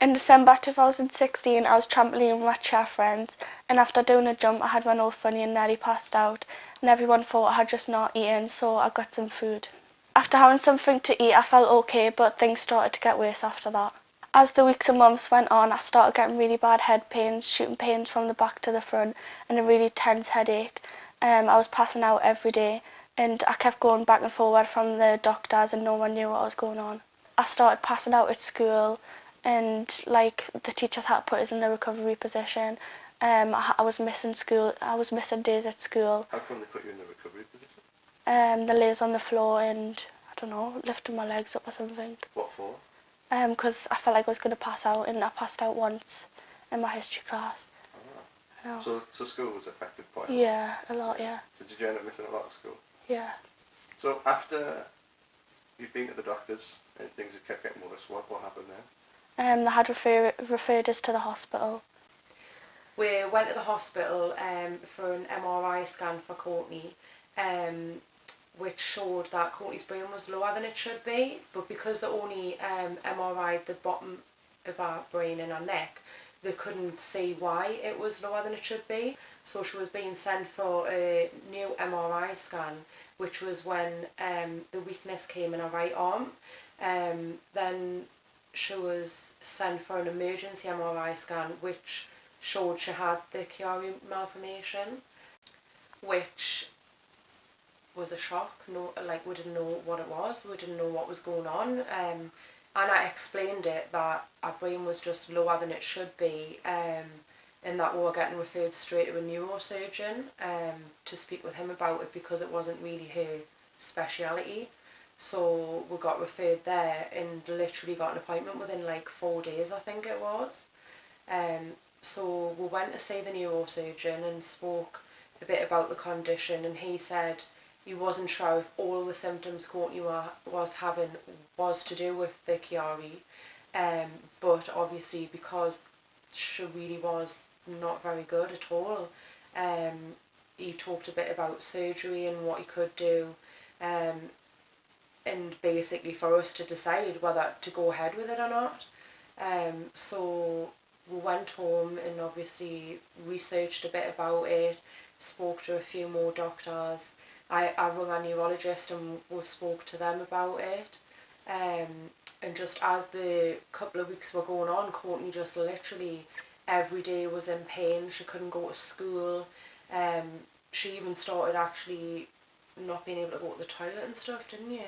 In December 2016, I was trampolining with my chair friends, and after doing a jump, I had run all funny and nearly passed out, and everyone thought I had just not eaten, so I got some food. After having something to eat, I felt okay, but things started to get worse after that. As the weeks and months went on, I started getting really bad head pains, shooting pains from the back to the front, and a really tense headache. I was passing out every day, and I kept going back and forward from the doctors, and no one knew what was going on. I started passing out at school, and the teachers had to put us in the recovery position. I was missing school. I was missing days at school. How come they put you in the recovery position? They lays on the floor and I don't know, lifting my legs up or something. What for? Because I felt like I was going to pass out, and I passed out once in my history class. Oh. So school was affected quite a lot? Yeah, a lot, yeah. So did you end up missing a lot of school? Yeah. So after you've been to the doctors and things have kept getting worse, what happened then? They had referred us to the hospital. We went to the hospital for an MRI scan for Courtney, which showed that Courtney's brain was lower than it should be, but because they only MRI'd the bottom of her brain and her neck, they couldn't see why it was lower than it should be. So she was being sent for a new MRI scan, which was when the weakness came in her right arm. Then she was sent for an emergency MRI scan, which showed she had the Chiari malformation, which was a shock. No, we didn't know what it was. We didn't know what was going on. And I explained it that our brain was just lower than it should be, and that we were getting referred straight to a neurosurgeon to speak with him about it because it wasn't really her speciality. So we got referred there and literally got an appointment within 4 days, I think it was. So we went to see the neurosurgeon and spoke a bit about the condition, and he said he wasn't sure if all the symptoms Courtney was having was to do with the Chiari, but obviously because she really was not very good at all, he talked a bit about surgery and what he could do, and basically for us to decide whether to go ahead with it or not. So we went home and obviously researched a bit about it, spoke to a few more doctors. I rang a neurologist and we spoke to them about it. And just as the couple of weeks were going on, Courtney just literally every day was in pain. She couldn't go to school. She even started actually not being able to go to the toilet and stuff, didn't you?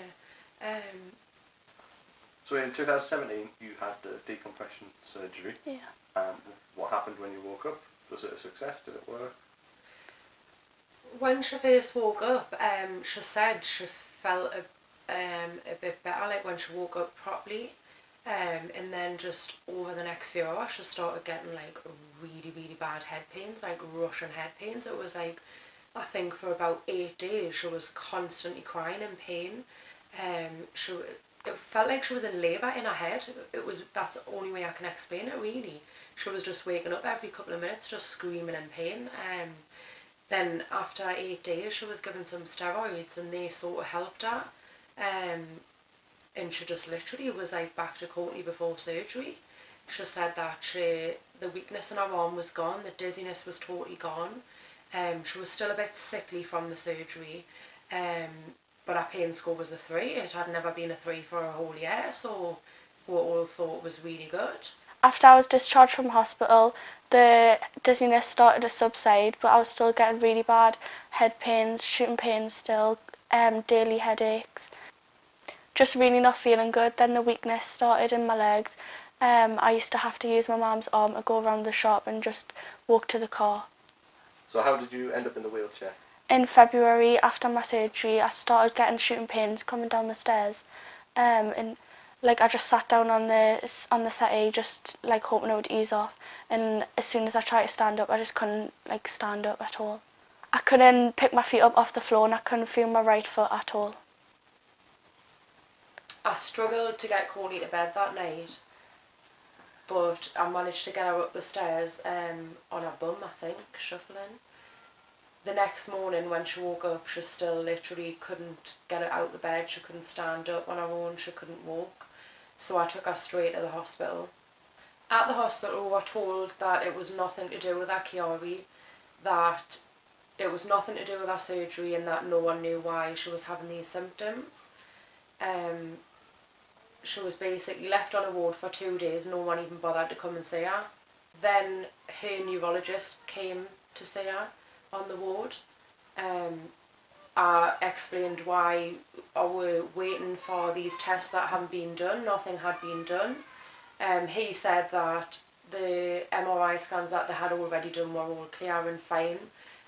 So in 2017 you had the decompression surgery. Yeah. What happened when you woke up? Was it a success? Did it work? When she first woke up, she said she felt a bit better, when she woke up properly. And then just over the next few hours, she started getting really, really bad head pains, rushing head pains. It was I think for about 8 days, she was constantly crying in pain. It felt like she was in labour in her head. That's the only way I can explain it, really. She was just waking up every couple of minutes, just screaming in pain. Then after 8 days, she was given some steroids, and they sort of helped her. And she just literally was back to Courtney before surgery. She said that the weakness in her arm was gone, the dizziness was totally gone. She was still a bit sickly from the surgery. But our pain score was a 3. It had never been a 3 for a whole year, so we all thought it was really good. After I was discharged from hospital, the dizziness started to subside, but I was still getting really bad head pains, shooting pains still, daily headaches. Just really not feeling good. Then the weakness started in my legs. I used to have to use my mum's arm to go around the shop and just walk to the car. So how did you end up in the wheelchair? In February, after my surgery, I started getting shooting pains coming down the stairs, and I just sat down on the settee, just hoping it would ease off. And as soon as I tried to stand up, I just couldn't stand up at all. I couldn't pick my feet up off the floor, and I couldn't feel my right foot at all. I struggled to get Courtney to bed that night, but I managed to get her up the stairs on her bum, I think, shuffling. The next morning when she woke up, she still literally couldn't get her out of the bed. She couldn't stand up on her own, she couldn't walk. So I took her straight to the hospital. At the hospital, we were told that it was nothing to do with our Chiari, that it was nothing to do with our surgery, and that no one knew why she was having these symptoms. She was basically left on a ward for 2 days, no one even bothered to come and see her. Then her neurologist came to see her on the ward. I explained why I were waiting for these tests that hadn't been done, nothing had been done. He said that the MRI scans that they had already done were all clear and fine,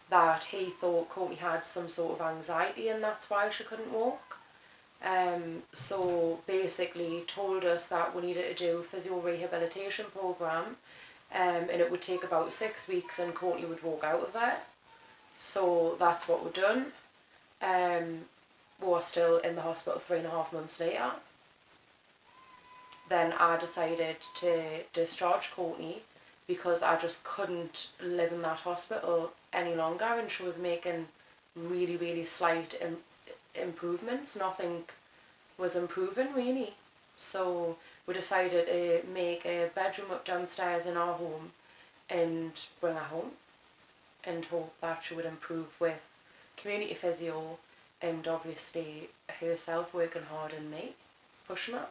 that he thought Courtney had some sort of anxiety and that's why she couldn't walk. So basically told us that we needed to do a physio rehabilitation programme, and it would take about 6 weeks and Courtney would walk out of it. So that's what we've done. We're still in the hospital 3.5 months later. Then I decided to discharge Courtney because I just couldn't live in that hospital any longer, and she was making really, really slight improvements. Nothing was improving really. So we decided to make a bedroom up downstairs in our home and bring her home and hope that she would improve with community physio and obviously herself working hard and me pushing her.